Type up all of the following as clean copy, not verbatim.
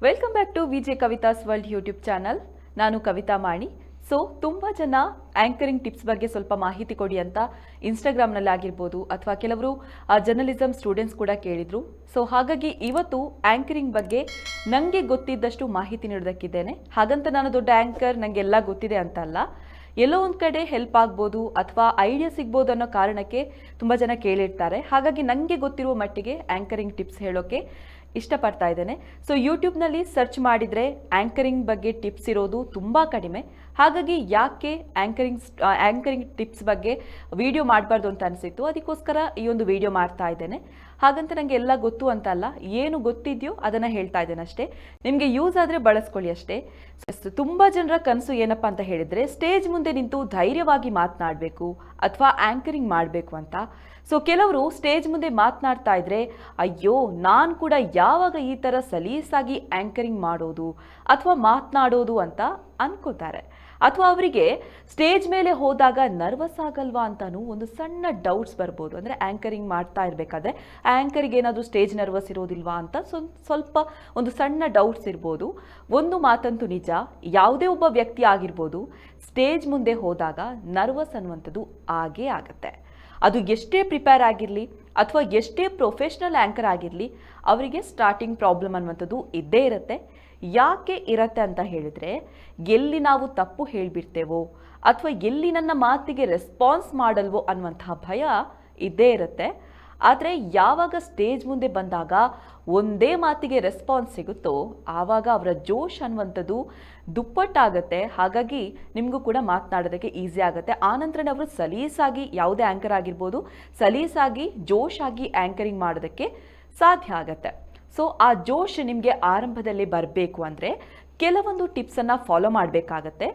Welcome back to VJ Kavitha's world YouTube channel. ನಾನು ಕವಿತಾ ಮಾಣಿ. So ತುಂಬ ಜನ ಆಂಕರಿಂಗ್ ಟಿಪ್ಸ್ ಬಗ್ಗೆ ಸ್ವಲ್ಪ ಮಾಹಿತಿ ಕೊಡಿ ಅಂತ ಇನ್ಸ್ಟಾಗ್ರಾಮ್ನಲ್ಲಿ ಆಗಿರ್ಬೋದು ಅಥವಾ ಕೆಲವರು ಜರ್ನಲಿಸಮ್ ಸ್ಟೂಡೆಂಟ್ಸ್ ಕೂಡ ಕೇಳಿದರು. ಸೊ ಹಾಗಾಗಿ ಇವತ್ತು ಆಂಕರಿಂಗ್ ಬಗ್ಗೆ ನನಗೆ ಗೊತ್ತಿದ್ದಷ್ಟು ಮಾಹಿತಿ ನೀಡೋದಕ್ಕಿದ್ದೇನೆ. ಹಾಗಂತ ನಾನು ದೊಡ್ಡ ಆಂಕರ್, ನನಗೆಲ್ಲ ಗೊತ್ತಿದೆ ಅಂತ ಅಲ್ಲ. ಎಲ್ಲೋ ಒಂದು ಕಡೆ ಹೆಲ್ಪ್ ಆಗ್ಬೋದು ಅಥವಾ ಐಡಿಯಾ ಸಿಗ್ಬೋದು ಅನ್ನೋ ಕಾರಣಕ್ಕೆ ತುಂಬ ಜನ ಕೇಳಿರ್ತಾರೆ. ಹಾಗಾಗಿ ನನಗೆ ಗೊತ್ತಿರುವ ಮಟ್ಟಿಗೆ ಆಂಕರಿಂಗ್ ಟಿಪ್ಸ್ ಹೇಳೋಕ್ಕೆ ಇಷ್ಟಪಡ್ತಾ ಇದ್ದೇನೆ. ಸೊ ಯೂಟ್ಯೂಬ್ನಲ್ಲಿ ಸರ್ಚ್ ಮಾಡಿದರೆ ಆಂಕರಿಂಗ್ ಬಗ್ಗೆ ಟಿಪ್ಸ್ ಇರೋದು ತುಂಬ ಕಡಿಮೆ. ಹಾಗಾಗಿ ಯಾಕೆ ಆಂಕರಿಂಗ್ ಟಿಪ್ಸ್ ಬಗ್ಗೆ ವಿಡಿಯೋ ಮಾಡಬಾರ್ದು ಅಂತ ಅನಿಸಿತ್ತು. ಅದಕ್ಕೋಸ್ಕರ ಈ ಒಂದು ವಿಡಿಯೋ ಮಾಡ್ತಾ ಇದ್ದೇನೆ. ಹಾಗಂತ ನನಗೆ ಎಲ್ಲ ಗೊತ್ತು ಅಂತ ಅಲ್ಲ, ಏನು ಗೊತ್ತಿದೆಯೋ ಅದನ್ನು ಹೇಳ್ತಾ ಇದ್ದೇನೆ ಅಷ್ಟೇ. ನಿಮಗೆ ಯೂಸ್ ಆದರೆ ಬಳಸ್ಕೊಳ್ಳಿ ಅಷ್ಟೇ. ತುಂಬ ಜನರ ಕನಸು ಏನಪ್ಪ ಅಂತ ಹೇಳಿದರೆ ಸ್ಟೇಜ್ ಮುಂದೆ ನಿಂತು ಧೈರ್ಯವಾಗಿ ಮಾತನಾಡಬೇಕು ಅಥವಾ ಆಂಕರಿಂಗ್ ಮಾಡಬೇಕು ಅಂತ. ಸೊ ಕೆಲವರು ಸ್ಟೇಜ್ ಮುಂದೆ ಮಾತನಾಡ್ತಾ ಇದ್ರೆ ಅಯ್ಯೋ ನಾನು ಕೂಡ ಯಾವಾಗ ಈ ಥರ ಸಲೀಸಾಗಿ ಆಂಕರಿಂಗ್ ಮಾಡೋದು ಅಥವಾ ಮಾತನಾಡೋದು ಅಂತ ಅನ್ಕೋತಾರೆ. ಅಥವಾ ಅವರಿಗೆ ಸ್ಟೇಜ್ ಮೇಲೆ ಹೋದಾಗ ನರ್ವಸ್ ಆಗಲ್ವಾ ಅಂತಾನು ಒಂದು ಸಣ್ಣ ಡೌಟ್ಸ್ ಬರ್ಬೋದು. ಅಂದರೆ ಆಂಕರಿಂಗ್ ಮಾಡ್ತಾ ಇರಬೇಕಾದ್ರೆ ಆಂಕರಿಗೆ ಏನಾದರೂ ಸ್ಟೇಜ್ ನರ್ವಸ್ ಇರೋದಿಲ್ವಾ ಅಂತ ಸ್ವಲ್ಪ ಒಂದು ಸಣ್ಣ ಡೌಟ್ಸ್ ಇರ್ಬೋದು. ಒಂದು ಮಾತಂತೂ ನಿಜ, ಯಾವುದೇ ಒಬ್ಬ ವ್ಯಕ್ತಿ ಆಗಿರ್ಬೋದು ಸ್ಟೇಜ್ ಮುಂದೆ ಹೋದಾಗ ನರ್ವಸ್ ಅನ್ನುವಂಥದ್ದು ಆಗೇ ಆಗುತ್ತೆ. ಅದು ಎಷ್ಟೇ ಪ್ರಿಪೇರ್ ಆಗಿರಲಿ ಅಥವಾ ಎಷ್ಟೇ ಪ್ರೊಫೆಷ್ನಲ್ ಆ್ಯಂಕರ್ ಆಗಿರಲಿ ಅವರಿಗೆ ಸ್ಟಾರ್ಟಿಂಗ್ ಪ್ರಾಬ್ಲಮ್ ಅನ್ನುವಂಥದ್ದು ಇದ್ದೇ ಇರುತ್ತೆ. ಯಾಕೆ ಇರತ್ತೆ ಅಂತ ಹೇಳಿದರೆ, ಎಲ್ಲಿ ನಾವು ತಪ್ಪು ಹೇಳಿಬಿಡ್ತೇವೋ ಅಥವಾ ಎಲ್ಲಿ ನನ್ನ ಮಾತಿಗೆ ರೆಸ್ಪಾನ್ಸ್ ಮಾಡಲ್ವೋ ಅನ್ನುವಂತಹ ಭಯ ಇದ್ದೇ ಇರುತ್ತೆ. ಆದರೆ ಯಾವಾಗ ಸ್ಟೇಜ್ ಮುಂದೆ ಬಂದಾಗ ಒಂದೇ ಮಾತಿಗೆ ರೆಸ್ಪಾನ್ಸ್ ಸಿಗುತ್ತೋ ಆವಾಗ ಅವರ ಜೋಶ್ ಅನ್ನುವಂಥದ್ದು ದುಪ್ಪಟ್ಟಾಗುತ್ತೆ. ಹಾಗಾಗಿ ನಿಮಗೂ ಕೂಡ ಮಾತನಾಡೋದಕ್ಕೆ ಈಸಿ ಆಗುತ್ತೆ. ಆನಂತರ ಅವರು ಸಲೀಸಾಗಿ ಯಾವುದೇ ಆ್ಯಂಕರ್ ಆಗಿರ್ಬೋದು ಸಲೀಸಾಗಿ ಜೋಶ್ ಆಗಿ ಆ್ಯಂಕರಿಂಗ್ ಮಾಡೋದಕ್ಕೆ ಸಾಧ್ಯ ಆಗುತ್ತೆ. ಸೊ ಆ ಜೋಶ್ ನಿಮಗೆ ಆರಂಭದಲ್ಲಿ ಬರಬೇಕು ಅಂದರೆ ಕೆಲವೊಂದು ಟಿಪ್ಸನ್ನು ಫಾಲೋ ಮಾಡಬೇಕಾಗತ್ತೆ.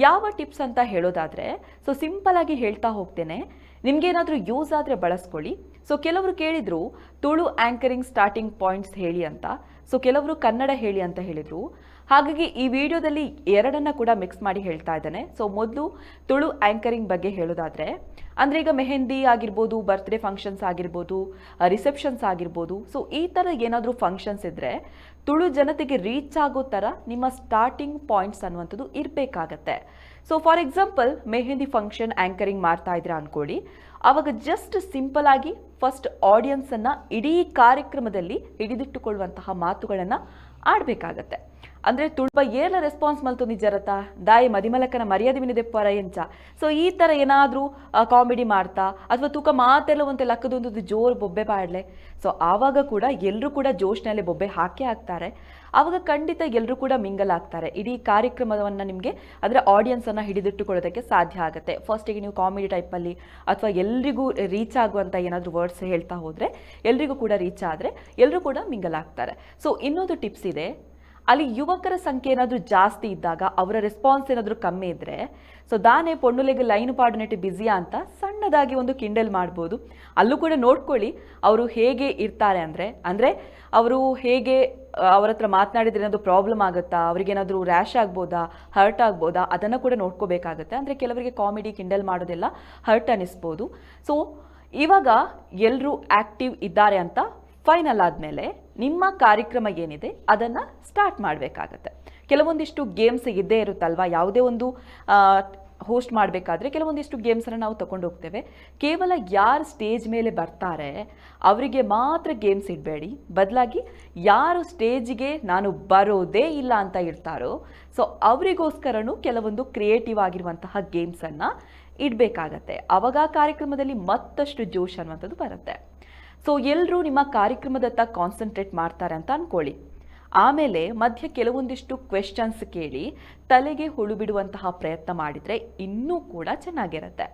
ಯಾವ ಟಿಪ್ಸ್ ಅಂತ ಹೇಳೋದಾದರೆ, ಸೊ ಸಿಂಪಲಾಗಿ ಹೇಳ್ತಾ ಹೋಗ್ತೇನೆ, ನಿಮಗೇನಾದರೂ ಯೂಸ್ ಆದರೆ ಬಳಸ್ಕೊಳ್ಳಿ. ಸೊ ಕೆಲವರು ಕೇಳಿದರು ತುಳು ಆ್ಯಂಕರಿಂಗ್ ಸ್ಟಾರ್ಟಿಂಗ್ ಪಾಯಿಂಟ್ಸ್ ಹೇಳಿ ಅಂತ. ಸೊ ಕೆಲವರು ಕನ್ನಡ ಹೇಳಿ ಅಂತ ಹೇಳಿದರು. ಹಾಗಾಗಿ ಈ ವಿಡಿಯೋದಲ್ಲಿ ಎರಡನ್ನ ಕೂಡ ಮಿಕ್ಸ್ ಮಾಡಿ ಹೇಳ್ತಾ ಇದ್ದೇನೆ. ಸೊ ಮೊದಲು ತುಳು ಆ್ಯಂಕರಿಂಗ್ ಬಗ್ಗೆ ಹೇಳೋದಾದರೆ, ಅಂದರೆ ಈಗ ಮೆಹಂದಿ ಆಗಿರ್ಬೋದು, ಬರ್ತ್ಡೇ ಫಂಕ್ಷನ್ಸ್ ಆಗಿರ್ಬೋದು, ರಿಸೆಪ್ಷನ್ಸ್ ಆಗಿರ್ಬೋದು. ಸೊ ಈ ಥರ ಏನಾದರೂ ಫಂಕ್ಷನ್ಸ್ ಇದ್ದರೆ ತುಳು ಜನತೆಗೆ ರೀಚ್ ಆಗೋ ಥರ ನಿಮ್ಮ ಸ್ಟಾರ್ಟಿಂಗ್ ಪಾಯಿಂಟ್ಸ್ ಅನ್ನುವಂಥದ್ದು ಇರಬೇಕಾಗತ್ತೆ. So for example mehndi function anchoring ಮಾಡ್ತಾ ಇದ್ರೆ ಅಂದ್ಕೊಳ್ಳಿ, ಆವಾಗ ಜಸ್ಟ್ ಸಿಂಪಲ್ ಆಗಿ ಫಸ್ಟ್ ಆಡಿಯನ್ಸನ್ನು ಇಡೀ ಕಾರ್ಯಕ್ರಮದಲ್ಲಿ ಹಿಡಿದಿಟ್ಟುಕೊಳ್ಳುವಂತಹ ಮಾತುಗಳನ್ನು ಆಡಬೇಕಾಗತ್ತೆ. ಅಂದರೆ ತುಳ್ಪ ಏರ್ಲ ರೆಸ್ಪಾನ್ಸ್ ಮಲ್ತೊಂದು ಜರತ ದಾಯಿ ಮದಿಮಲಕ್ಕನ ಮರ್ಯಾದೆ ವಿನಿದೆಪ್ಪರ ಎಂಚ. ಸೊ ಈ ಥರ ಏನಾದರೂ ಕಾಮಿಡಿ ಮಾಡ್ತಾ ಅಥವಾ ತೂಕ ಮಾತೆಲ್ಲ ಒಂತೆ ಲಕ್ಕದೊಂದು ಜೋರು ಬೊಬ್ಬೆ ಪಾಡಲೆ. ಸೊ ಆವಾಗ ಕೂಡ ಎಲ್ಲರೂ ಕೂಡ ಜೋಶ್ನಲ್ಲಿ ಬೊಬ್ಬೆ ಹಾಕೇ ಹಾಕ್ತಾರೆ. ಆವಾಗ ಖಂಡಿತ ಎಲ್ಲರೂ ಕೂಡ ಮಿಂಗಲ್ ಆಗ್ತಾರೆ. ಇಡೀ ಕಾರ್ಯಕ್ರಮವನ್ನು ನಿಮಗೆ ಅಂದರೆ ಆಡಿಯನ್ಸನ್ನು ಹಿಡಿದಿಟ್ಟುಕೊಳ್ಳೋದಕ್ಕೆ ಸಾಧ್ಯ ಆಗುತ್ತೆ. ಫಸ್ಟಿಗೆ ನೀವು ಕಾಮಿಡಿ ಟೈಪಲ್ಲಿ ಅಥವಾ ಎಲ್ರಿಗೂ ರೀಚ್ ಆಗುವಂಥ ಏನಾದರೂ ವರ್ಡ್ಸ್ ಹೇಳ್ತಾ ಹೋದರೆ ಎಲ್ರಿಗೂ ಕೂಡ ರೀಚ್ ಆದರೆ ಎಲ್ಲರೂ ಕೂಡ ಮಿಂಗಲ್ ಆಗ್ತಾರೆ. ಸೊ ಇನ್ನೊಂದು ಟಿಪ್ಸ್ ಇದೆ, ಅಲ್ಲಿ ಯುವಕರ ಸಂಖ್ಯೆ ಏನಾದರೂ ಜಾಸ್ತಿ ಇದ್ದಾಗ ಅವರ ರೆಸ್ಪಾನ್ಸ್ ಏನಾದರೂ ಕಮ್ಮಿ ಇದ್ದರೆ ಸೊ ದಾನೆ ಪೊಣ್ಣುಲೆಗೆ ಲೈನ್ ಪಾಡುನೆಟ್ಟು ಬ್ಯುಸಿಯಾ ಅಂತ ಸಣ್ಣದಾಗಿ ಒಂದು ಕಿಂಡಲ್ ಮಾಡ್ಬೋದು. ಅಲ್ಲೂ ಕೂಡ ನೋಡ್ಕೊಳ್ಳಿ ಅವರು ಹೇಗೆ ಇರ್ತಾರೆ ಅಂದರೆ ಅವರು ಹೇಗೆ ಅವರ ಹತ್ರ ಮಾತನಾಡಿದ್ರೆ ಏನಾದರೂ ಪ್ರಾಬ್ಲಮ್ ಆಗುತ್ತಾ, ಅವ್ರಿಗೇನಾದರೂ ರ್ಯಾಶ್ ಆಗ್ಬೋದಾ, ಹರ್ಟ್ ಆಗ್ಬೋದಾ, ಅದನ್ನು ಕೂಡ ನೋಡ್ಕೋಬೇಕಾಗತ್ತೆ. ಅಂದರೆ ಕೆಲವರಿಗೆ ಕಾಮಿಡಿ ಕಿಂಡಲ್ ಮಾಡೋದೆಲ್ಲ ಹರ್ಟ್ ಅನ್ನಿಸ್ಬೋದು. ಸೊ ಇವಾಗ ಎಲ್ಲರೂ ಆ್ಯಕ್ಟಿವ್ ಇದ್ದಾರೆ ಅಂತ ಫೈನಲ್ ಆದಮೇಲೆ ನಿಮ್ಮ ಕಾರ್ಯಕ್ರಮ ಏನಿದೆ ಅದನ್ನು ಸ್ಟಾರ್ಟ್ ಮಾಡಬೇಕಾಗತ್ತೆ. ಕೆಲವೊಂದಿಷ್ಟು ಗೇಮ್ಸ್ ಇದ್ದೇ ಇರುತ್ತಲ್ವ, ಯಾವುದೇ ಒಂದು ಹೋಸ್ಟ್ ಮಾಡಬೇಕಾದ್ರೆ ಕೆಲವೊಂದಿಷ್ಟು ಗೇಮ್ಸನ್ನು ನಾವು ತಗೊಂಡು ಹೋಗ್ತೇವೆ. ಕೇವಲ ಯಾರು ಸ್ಟೇಜ್ ಮೇಲೆ ಬರ್ತಾರೆ ಅವರಿಗೆ ಮಾತ್ರ ಗೇಮ್ಸ್ ಇಡಬೇಡಿ. ಬದಲಾಗಿ ಯಾರು ಸ್ಟೇಜಿಗೆ ನಾನು ಬರೋದೇ ಇಲ್ಲ ಅಂತ ಇರ್ತಾರೋ ಸೊ ಅವರಿಗೋಸ್ಕರನೂ ಕೆಲವೊಂದು ಕ್ರಿಯೇಟಿವ್ ಆಗಿರುವಂತಹ ಗೇಮ್ಸನ್ನು ಇಡಬೇಕಾಗತ್ತೆ. ಆವಾಗ ಕಾರ್ಯಕ್ರಮದಲ್ಲಿ ಮತ್ತಷ್ಟು ಜೋಶ್ ಅನ್ನುವಂಥದ್ದು ಬರುತ್ತೆ. ಸೊ ಎಲ್ಲರೂ ನಿಮ್ಮ ಕಾರ್ಯಕ್ರಮದತ್ತ ಕಾನ್ಸಂಟ್ರೇಟ್ ಮಾಡ್ತಾರೆ ಅಂತ ಅಂದ್ಕೊಳ್ಳಿ. ಆಮೇಲೆ ಮಧ್ಯೆ ಕೆಲವೊಂದಿಷ್ಟು ಕ್ವೆಶ್ಚನ್ಸ್ ಕೇಳಿ ತಲೆಗೆ ಹುಳು ಬಿಡುವಂತಹ ಪ್ರಯತ್ನ ಮಾಡಿದರೆ ಇನ್ನೂ ಕೂಡ ಚೆನ್ನಾಗಿರುತ್ತೆ.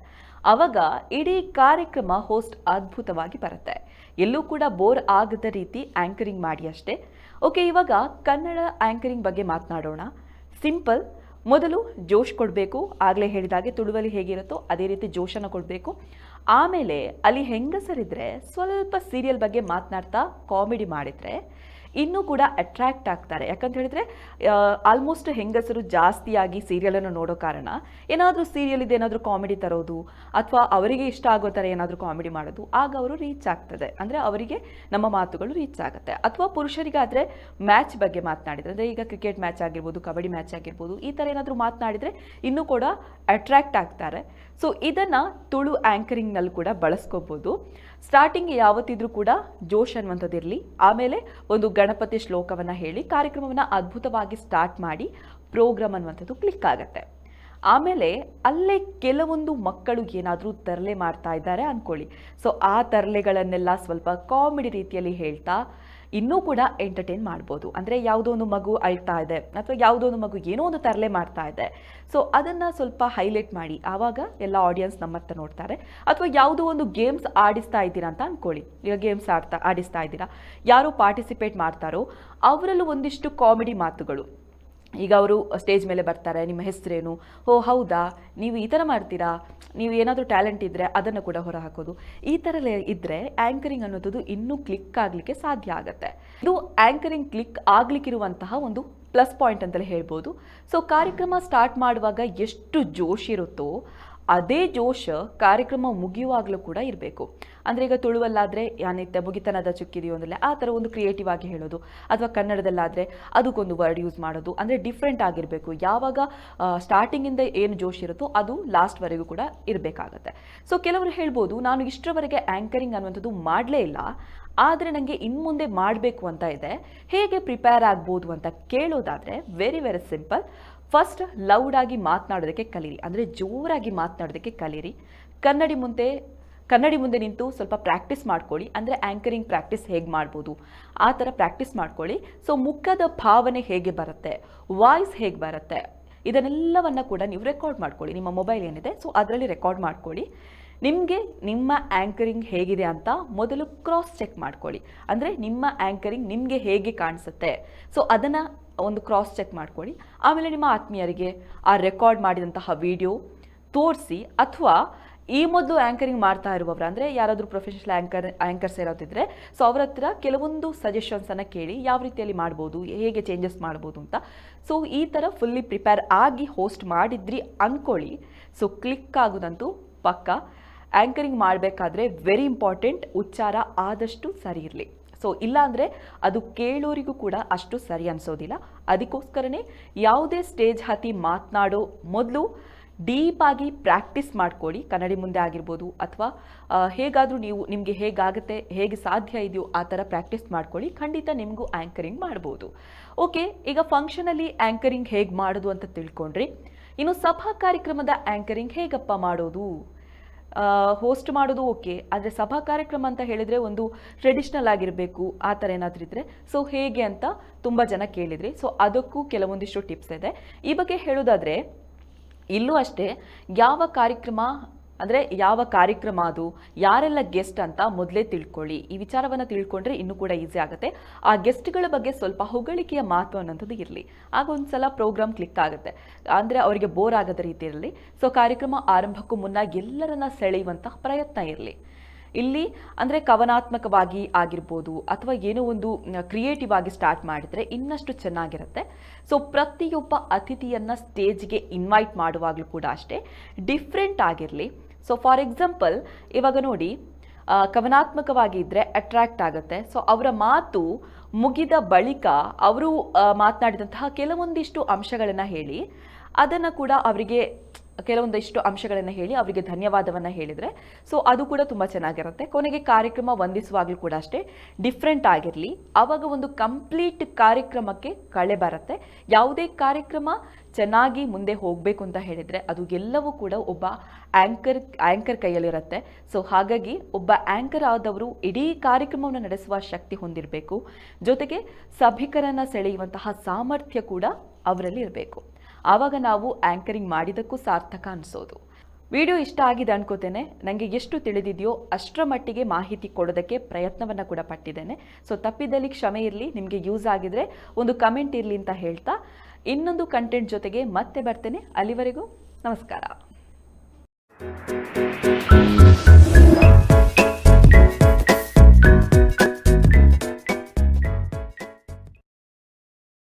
ಆವಾಗ ಇಡೀ ಕಾರ್ಯಕ್ರಮ ಹೋಸ್ಟ್ ಅದ್ಭುತವಾಗಿ ಬರುತ್ತೆ. ಎಲ್ಲೂ ಕೂಡ ಬೋರ್ ಆಗದ ರೀತಿ ಆ್ಯಂಕರಿಂಗ್ ಮಾಡಿ ಅಷ್ಟೇ. ಓಕೆ, ಇವಾಗ ಕನ್ನಡ ಆ್ಯಂಕರಿಂಗ್ ಬಗ್ಗೆ ಮಾತನಾಡೋಣ. ಸಿಂಪಲ್, ಮೊದಲು ಜೋಶ್ ಕೊಡಬೇಕು. ಆಗಲೇ ಹೇಳಿದಾಗೆ ತುಳುವಲ್ಲಿ ಹೇಗಿರುತ್ತೋ ಅದೇ ರೀತಿ ಜೋಶನ್ನು ಕೊಡಬೇಕು. ಆಮೇಲೆ ಅಲ್ಲಿ ಹೆಂಗಸರಿದ್ರೆ ಸ್ವಲ್ಪ ಸೀರಿಯಲ್ ಬಗ್ಗೆ ಮಾತನಾಡ್ತಾ ಕಾಮಿಡಿ ಮಾಡಿದರೆ ಇನ್ನೂ ಕೂಡ ಅಟ್ರಾಕ್ಟ್ ಆಗ್ತಾರೆ. ಯಾಕಂತ ಹೇಳಿದ್ರೆ ಆಲ್ಮೋಸ್ಟ್ ಹೆಂಗಸರು ಜಾಸ್ತಿಯಾಗಿ ಸೀರಿಯಲನ್ನು ನೋಡೋ ಕಾರಣ ಏನಾದರೂ ಸೀರಿಯಲ್ ಇದೆ ಏನಾದರೂ ಕಾಮಿಡಿ ತರೋದು ಅಥವಾ ಅವರಿಗೆ ಇಷ್ಟ ಆಗೋ ಥರ ಏನಾದರೂ ಕಾಮಿಡಿ ಮಾಡೋದು, ಆಗ ಅವರು ರೀಚ್ ಆಗ್ತದೆ. ಅಂದರೆ ಅವರಿಗೆ ನಮ್ಮ ಮಾತುಗಳು ರೀಚ್ ಆಗುತ್ತೆ. ಅಥವಾ ಪುರುಷರಿಗಾದರೆ ಮ್ಯಾಚ್ ಬಗ್ಗೆ ಮಾತನಾಡಿದರೆ, ಅಂದರೆ ಈಗ ಕ್ರಿಕೆಟ್ ಮ್ಯಾಚ್ ಆಗಿರ್ಬೋದು, ಕಬಡ್ಡಿ ಮ್ಯಾಚ್ ಆಗಿರ್ಬೋದು, ಈ ಥರ ಏನಾದರೂ ಮಾತನಾಡಿದರೆ ಇನ್ನೂ ಕೂಡ ಅಟ್ರಾಕ್ಟ್ ಆಗ್ತಾರೆ. ಸೊ ಇದನ್ನು ತುಳು ಆ್ಯಂಕರಿಂಗ್ನಲ್ಲಿ ಕೂಡ ಬಳಸ್ಕೋಬೋದು. ಸ್ಟಾರ್ಟಿಂಗ್ ಯಾವತ್ತಿದ್ರೂ ಕೂಡ ಜೋಶ್ ಅನ್ನುವಂಥದ್ದಿರಲಿ, ಆಮೇಲೆ ಒಂದು ಗಣಪತಿ ಶ್ಲೋಕವನ್ನು ಹೇಳಿ ಕಾರ್ಯಕ್ರಮವನ್ನು ಅದ್ಭುತವಾಗಿ ಸ್ಟಾರ್ಟ್ ಮಾಡಿ ಪ್ರೋಗ್ರಾಮ್ ಅನ್ನುವಂಥದ್ದು ಕ್ಲಿಕ್ ಆಗುತ್ತೆ. ಆಮೇಲೆ ಅಲ್ಲೇ ಕೆಲವೊಂದು ಮಕ್ಕಳು ಏನಾದರೂ ತರಲೆ ಮಾಡ್ತಾ ಇದ್ದಾರೆ ಅಂದ್ಕೊಳ್ಳಿ. ಸೊ ಆ ತರಲೆಗಳನ್ನೆಲ್ಲ ಸ್ವಲ್ಪ ಕಾಮಿಡಿ ರೀತಿಯಲ್ಲಿ ಹೇಳ್ತಾ ಇನ್ನೂ ಕೂಡ ಎಂಟರ್ಟೈನ್ ಮಾಡ್ಬೋದು. ಅಂದರೆ ಯಾವುದೋ ಒಂದು ಮಗು ಅಳ್ತಾ ಇದೆ ಅಥವಾ ಯಾವುದೋ ಒಂದು ಮಗು ಏನೋ ಒಂದು ತರಲೆ ಮಾಡ್ತಾ ಇದೆ, ಸೊ ಅದನ್ನು ಸ್ವಲ್ಪ ಹೈಲೈಟ್ ಮಾಡಿ, ಆವಾಗ ಎಲ್ಲ ಆಡಿಯನ್ಸ್ ನಮ್ಮತ್ತ ನೋಡ್ತಾರೆ. ಅಥವಾ ಯಾವುದೋ ಒಂದು ಗೇಮ್ಸ್ ಆಡಿಸ್ತಾ ಇದ್ದೀರಾ ಅಂತ ಅಂದ್ಕೊಳ್ಳಿ. ಈಗ ಗೇಮ್ಸ್ ಆಡಿಸ್ತಾ ಇದ್ದೀರಾ, ಯಾರು ಪಾರ್ಟಿಸಿಪೇಟ್ ಮಾಡ್ತಾರೋ ಅವರಲ್ಲೂ ಒಂದಿಷ್ಟು ಕಾಮಿಡಿ ಮಾತುಗಳು. ಈಗ ಅವರು ಸ್ಟೇಜ್ ಮೇಲೆ ಬರ್ತಾರೆ, ನಿಮ್ಮ ಹೆಸರೇನು, ಓ ಹೌದಾ ನೀವು ಈ ಥರ ಮಾಡ್ತೀರಾ, ನೀವು ಏನಾದರೂ ಟ್ಯಾಲೆಂಟ್ ಇದ್ದರೆ ಅದನ್ನು ಕೂಡ ಹೊರ ಹಾಕೋದು, ಈ ಥರ ಇದ್ದರೆ ಆ್ಯಂಕರಿಂಗ್ ಅನ್ನೋದು ಇನ್ನೂ ಕ್ಲಿಕ್ ಆಗಲಿಕ್ಕೆ ಸಾಧ್ಯ ಆಗುತ್ತೆ. ಇದು ಆ್ಯಂಕರಿಂಗ್ ಕ್ಲಿಕ್ ಆಗಲಿಕ್ಕಿರುವಂತಹ ಒಂದು ಪ್ಲಸ್ ಪಾಯಿಂಟ್ ಅಂತಲೇ ಹೇಳ್ಬೋದು. ಸೊ ಕಾರ್ಯಕ್ರಮ ಸ್ಟಾರ್ಟ್ ಮಾಡುವಾಗ ಎಷ್ಟು ಜೋಶ್ ಇರುತ್ತೋ ಅದೇ ಜೋಶ್ ಕಾರ್ಯಕ್ರಮ ಮುಗಿಯುವಾಗಲೂ ಕೂಡ ಇರಬೇಕು. ಅಂದರೆ ಈಗ ತುಳುವಲ್ಲಾದರೆ ಯಾನಿತ್ಯ ಮುಗಿತನದ ಚುಕ್ಕಿದೆಯೋ ಅಂದಲೇ ಆ ಥರ ಒಂದು ಕ್ರಿಯೇಟಿವ್ ಆಗಿ ಹೇಳೋದು, ಅಥವಾ ಕನ್ನಡದಲ್ಲಾದರೆ ಅದಕ್ಕೊಂದು ವರ್ಡ್ ಯೂಸ್ ಮಾಡೋದು, ಅಂದರೆ ಡಿಫ್ರೆಂಟ್ ಆಗಿರಬೇಕು. ಯಾವಾಗ ಸ್ಟಾರ್ಟಿಂಗಿಂದ ಏನು ಜೋಶ್ ಇರುತ್ತೋ ಅದು ಲಾಸ್ಟ್ವರೆಗೂ ಕೂಡ ಇರಬೇಕಾಗತ್ತೆ. ಸೊ ಕೆಲವರು ಹೇಳ್ಬೋದು, ನಾನು ಇಷ್ಟರವರೆಗೆ ಆ್ಯಂಕರಿಂಗ್ ಅನ್ನುವಂಥದ್ದು ಮಾಡಲೇ ಇಲ್ಲ, ಆದರೆ ನನಗೆ ಇನ್ನು ಮುಂದೆ ಮಾಡಬೇಕು ಅಂತ ಇದೆ, ಹೇಗೆ ಪ್ರಿಪೇರ್ ಆಗ್ಬೋದು ಅಂತ ಕೇಳೋದಾದರೆ ವೆರಿ ವೆರಿ ಸಿಂಪಲ್. ಫಸ್ಟ್ ಲೌಡಾಗಿ ಮಾತನಾಡೋದಕ್ಕೆ ಕಲೀರಿ, ಅಂದರೆ ಜೋರಾಗಿ ಮಾತನಾಡೋದಕ್ಕೆ ಕಲೀರಿ. ಕನ್ನಡಿ ಮುಂದೆ ನಿಂತು ಸ್ವಲ್ಪ ಪ್ರಾಕ್ಟೀಸ್ ಮಾಡ್ಕೊಳ್ಳಿ. ಅಂದರೆ ಆ್ಯಂಕರಿಂಗ್ ಪ್ರಾಕ್ಟೀಸ್ ಹೇಗೆ ಮಾಡ್ಬೋದು ಆ ಥರ ಪ್ರಾಕ್ಟೀಸ್ ಮಾಡ್ಕೊಳ್ಳಿ. ಸೊ ಮುಖದ ಭಾವನೆ ಹೇಗೆ ಬರುತ್ತೆ, ವಾಯ್ಸ್ ಹೇಗೆ ಬರುತ್ತೆ, ಇದನ್ನೆಲ್ಲವನ್ನು ಕೂಡ ನೀವು ರೆಕಾರ್ಡ್ ಮಾಡ್ಕೊಳ್ಳಿ. ನಿಮ್ಮ ಮೊಬೈಲ್ ಏನಿದೆ ಸೊ ಅದರಲ್ಲಿ ರೆಕಾರ್ಡ್ ಮಾಡ್ಕೊಳ್ಳಿ. ನಿಮಗೆ ನಿಮ್ಮ ಆ್ಯಂಕರಿಂಗ್ ಹೇಗಿದೆ ಅಂತ ಮೊದಲು ಕ್ರಾಸ್ ಚೆಕ್ ಮಾಡ್ಕೊಳ್ಳಿ. ಅಂದರೆ ನಿಮ್ಮ ಆ್ಯಂಕರಿಂಗ್ ನಿಮಗೆ ಹೇಗೆ ಕಾಣಿಸುತ್ತೆ ಸೊ ಅದನ್ನು ಒಂದು ಕ್ರಾಸ್ ಚೆಕ್ ಮಾಡ್ಕೊಳ್ಳಿ. ಆಮೇಲೆ ನಿಮ್ಮ ಆತ್ಮೀಯರಿಗೆ ಆ ರೆಕಾರ್ಡ್ ಮಾಡಿದಂತಹ ವಿಡಿಯೋ ತೋರಿಸಿ, ಅಥವಾ ಈ ಮೊದಲು ಆ್ಯಂಕರಿಂಗ್ ಮಾಡ್ತಾ ಇರುವವರು, ಅಂದರೆ ಯಾರಾದರೂ ಪ್ರೊಫೆಷನಲ್ ಆ್ಯಂಕರ್ಸ್ ಇರೋದಿದ್ರೆ ಸೊ ಅವ್ರ ಹತ್ರ ಕೆಲವೊಂದು ಸಜೆಷನ್ಸನ್ನು ಕೇಳಿ ಯಾವ ರೀತಿಯಲ್ಲಿ ಮಾಡ್ಬೋದು, ಹೇಗೆ ಚೇಂಜಸ್ ಮಾಡ್ಬೋದು ಅಂತ. ಸೊ ಈ ಥರ ಫುಲ್ಲಿ ಪ್ರಿಪೇರ್ ಆಗಿ ಹೋಸ್ಟ್ ಮಾಡಿದ್ರಿ ಅಂದ್ಕೊಳ್ಳಿ. ಸೊ ಕ್ಲಿಕ್ ಆಗೋದಂತೂ ಪಕ್ಕ. ಆ್ಯಂಕರಿಂಗ್ ಮಾಡಬೇಕಾದ್ರೆ ವೆರಿ ಇಂಪಾರ್ಟೆಂಟ್, ಉಚ್ಚಾರ ಆದಷ್ಟು ಸರಿ ಇರಲಿ. ಸೊ ಇಲ್ಲಾಂದರೆ ಅದು ಕೇಳೋರಿಗೂ ಕೂಡ ಅಷ್ಟು ಸರಿ ಅನಿಸೋದಿಲ್ಲ. ಅದಕ್ಕೋಸ್ಕರನೇ ಯಾವುದೇ ಸ್ಟೇಜ್ ಹತ್ತಿ ಮಾತನಾಡೋ ಮೊದಲು ಡೀಪಾಗಿ ಪ್ರಾಕ್ಟೀಸ್ ಮಾಡ್ಕೊಳ್ಳಿ. ಕನ್ನಡಿ ಮುಂದೆ ಆಗಿರ್ಬೋದು, ಅಥವಾ ಹೇಗಾದರೂ ನಿಮಗೆ ಹೇಗಾಗುತ್ತೆ, ಹೇಗೆ ಸಾಧ್ಯ ಇದೆಯೋ ಆ ಥರ ಪ್ರಾಕ್ಟೀಸ್ ಮಾಡ್ಕೊಳ್ಳಿ. ಖಂಡಿತ ನಿಮಗೂ ಆ್ಯಂಕರಿಂಗ್ ಮಾಡ್ಬೋದು. ಓಕೆ, ಈಗ ಫಂಕ್ಷನಲ್ಲಿ ಆ್ಯಂಕರಿಂಗ್ ಹೇಗೆ ಮಾಡೋದು ಅಂತ ತಿಳ್ಕೊಂಡ್ರಿ. ಇನ್ನು ಸಭಾ ಕಾರ್ಯಕ್ರಮದ ಆ್ಯಂಕರಿಂಗ್ ಹೇಗಪ್ಪ ಮಾಡೋದು, ಹೋಸ್ಟ್ ಮಾಡೋದು ಓಕೆ, ಆದರೆ ಸಭಾ ಕಾರ್ಯಕ್ರಮ ಅಂತ ಹೇಳಿದರೆ ಒಂದು ಟ್ರೆಡಿಷ್ನಲ್ ಆಗಿರಬೇಕು, ಆ ಥರ ಏನಾದರೂ ಇದ್ದರೆ ಸೊ ಹೇಗೆ ಅಂತ ತುಂಬ ಜನ ಕೇಳಿದ್ರಿ. ಸೊ ಅದಕ್ಕೂ ಕೆಲವೊಂದಿಷ್ಟು ಟಿಪ್ಸ್ ಇದೆ. ಈ ಬಗ್ಗೆ ಹೇಳೋದಾದರೆ ಇಲ್ಲೂ ಅಷ್ಟೇ, ಯಾವ ಕಾರ್ಯಕ್ರಮ ಅದು, ಯಾರೆಲ್ಲ ಗೆಸ್ಟ್ ಅಂತ ಮೊದಲೇ ತಿಳ್ಕೊಳ್ಳಿ. ಈ ವಿಚಾರವನ್ನು ತಿಳ್ಕೊಂಡ್ರೆ ಇನ್ನೂ ಕೂಡ ಈಸಿ ಆಗುತ್ತೆ. ಆ ಗೆಸ್ಟ್ಗಳ ಬಗ್ಗೆ ಸ್ವಲ್ಪ ಹೊಗಳಿಕೆಯ ಮಾತು ಅನ್ನೋಂಥದ್ದು ಇರಲಿ, ಆಗ ಒಂದು ಸಲ ಪ್ರೋಗ್ರಾಮ್ ಕ್ಲಿಕ್ ಆಗುತ್ತೆ. ಅಂದರೆ ಅವರಿಗೆ ಬೋರ್ ಆಗದ ರೀತಿಯಲ್ಲಿ ಸೊ ಕಾರ್ಯಕ್ರಮ ಆರಂಭಕ್ಕೂ ಮುನ್ನ ಎಲ್ಲರನ್ನ ಸೆಳೆಯುವಂತಹ ಪ್ರಯತ್ನ ಇರಲಿ. ಇಲ್ಲಿ ಅಂದರೆ ಕವನಾತ್ಮಕವಾಗಿ ಆಗಿರ್ಬೋದು, ಅಥವಾ ಏನೋ ಒಂದು ಕ್ರಿಯೇಟಿವ್ ಆಗಿ ಸ್ಟಾರ್ಟ್ ಮಾಡಿದರೆ ಇನ್ನಷ್ಟು ಚೆನ್ನಾಗಿರುತ್ತೆ. ಸೊ ಪ್ರತಿಯೊಬ್ಬ ಅತಿಥಿಯನ್ನು ಸ್ಟೇಜ್ಗೆ ಇನ್ವೈಟ್ ಮಾಡುವಾಗಲೂ ಕೂಡ ಅಷ್ಟೇ ಡಿಫ್ರೆಂಟ್ ಆಗಿರಲಿ. ಸೊ ಫಾರ್ ಎಕ್ಸಾಂಪಲ್ ಇವಾಗ ನೋಡಿ, ಕವನಾತ್ಮಕವಾಗಿ ಇದ್ದರೆ ಅಟ್ರಾಕ್ಟ್ ಆಗುತ್ತೆ. ಸೊ ಅವರ ಮಾತು ಮುಗಿದ ಬಳಿಕ ಅವರು ಮಾತನಾಡಿದಂತಹ ಕೆಲವೊಂದಿಷ್ಟು ಅಂಶಗಳನ್ನು ಹೇಳಿ, ಅದನ್ನು ಕೂಡ ಅವರಿಗೆ ಕೆಲವೊಂದಿಷ್ಟು ಅಂಶಗಳನ್ನು ಹೇಳಿ ಅವರಿಗೆ ಧನ್ಯವಾದವನ್ನು ಹೇಳಿದರೆ ಸೊ ಅದು ಕೂಡ ತುಂಬ ಚೆನ್ನಾಗಿರುತ್ತೆ. ಕೊನೆಗೆ ಕಾರ್ಯಕ್ರಮ ವಂದಿಸುವಾಗಲೂ ಕೂಡ ಅಷ್ಟೇ ಡಿಫ್ರೆಂಟ್ ಆಗಿರಲಿ. ಆವಾಗ ಒಂದು ಕಂಪ್ಲೀಟ್ ಕಾರ್ಯಕ್ರಮಕ್ಕೆ ಕಳೆ ಬರುತ್ತೆ. ಯಾವುದೇ ಕಾರ್ಯಕ್ರಮ ಚೆನ್ನಾಗಿ ಮುಂದೆ ಹೋಗಬೇಕು ಅಂತ ಹೇಳಿದರೆ ಅದು ಎಲ್ಲವೂ ಕೂಡ ಒಬ್ಬ ಆ್ಯಂಕರ್ ಕೈಯಲ್ಲಿರುತ್ತೆ. ಸೊ ಹಾಗಾಗಿ ಒಬ್ಬ ಆ್ಯಂಕರ್ ಆದವರು ಇಡೀ ಕಾರ್ಯಕ್ರಮವನ್ನು ನಡೆಸುವ ಶಕ್ತಿ ಹೊಂದಿರಬೇಕು. ಜೊತೆಗೆ ಸಭಿಕರನ್ನು ಸೆಳೆಯುವಂತಹ ಸಾಮರ್ಥ್ಯ ಕೂಡ ಅವರಲ್ಲಿ ಇರಬೇಕು. ಆವಾಗ ನಾವು ಆ್ಯಂಕರಿಂಗ್ ಮಾಡಿದ್ದಕ್ಕೂ ಸಾರ್ಥಕ ಅನಿಸೋದು. ವಿಡಿಯೋ ಇಷ್ಟ ಆಗಿದೆ ಅನ್ಕೋತೇನೆ. ನನಗೆ ಎಷ್ಟು ತಿಳಿದಿದೆಯೋ ಅಷ್ಟರ ಮಟ್ಟಿಗೆ ಮಾಹಿತಿ ಕೊಡೋದಕ್ಕೆ ಪ್ರಯತ್ನವನ್ನು ಕೂಡ ಪಟ್ಟಿದ್ದೇನೆ. ಸೊ ತಪ್ಪಿದ್ದಲ್ಲಿ ಕ್ಷಮೆ ಇರಲಿ. ನಿಮಗೆ ಯೂಸ್ ಆಗಿದ್ರೆ ಒಂದು ಕಮೆಂಟ್ ಇರಲಿ ಅಂತ ಹೇಳ್ತಾ ಇನ್ನೊಂದು ಕಂಟೆಂಟ್ ಜೊತೆಗೆ ಮತ್ತೆ ಬರ್ತೇನೆ. ಅಲ್ಲಿವರೆಗೂ ನಮಸ್ಕಾರ.